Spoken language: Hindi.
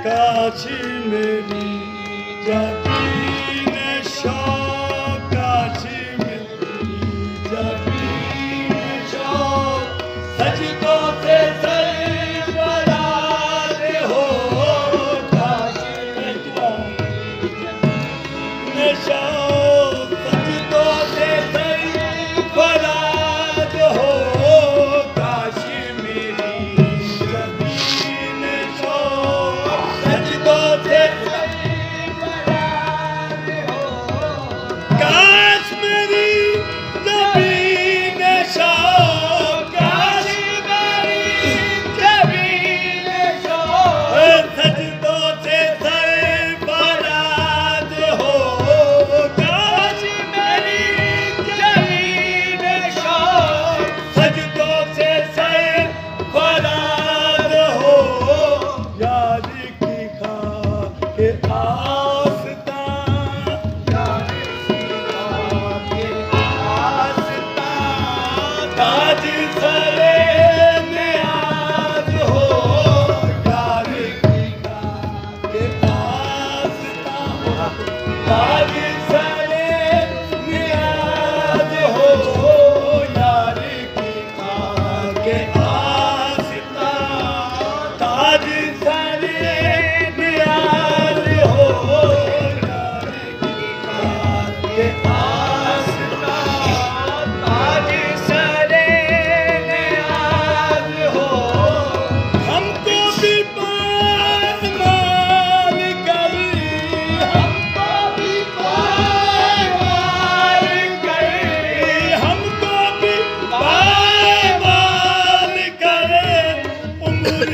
काशी मेरी जबीन शौक, काशी मेरी जबीन शौक, सजदों से सरफराज हो। काशी मेरी जबीन शौक, सजदों से सरफराज हो। काशी मेरी जबीन शौक, सजदों से सरफराज हो। काश मेरी जबीन शौक, काश मेरी जबीन शौक, सजदों से सरफराज हो। काश मेरी जबीन शौक, सजदों से सरफराज हो। यार की खाके आस्तां, यार की खाके आस्तां, ताज सरे नियाज हो। यार की खाके आस्तां, ताज सरे नियाज हो। यार की खाके आस्तां, ताज सरे नियाज हो। यार की खाके आस्तां, ताज सरे नियाज हो। हमको भी पामाल कर, हमको भी पामाल कर, हमको भी पामाल कर। उम्र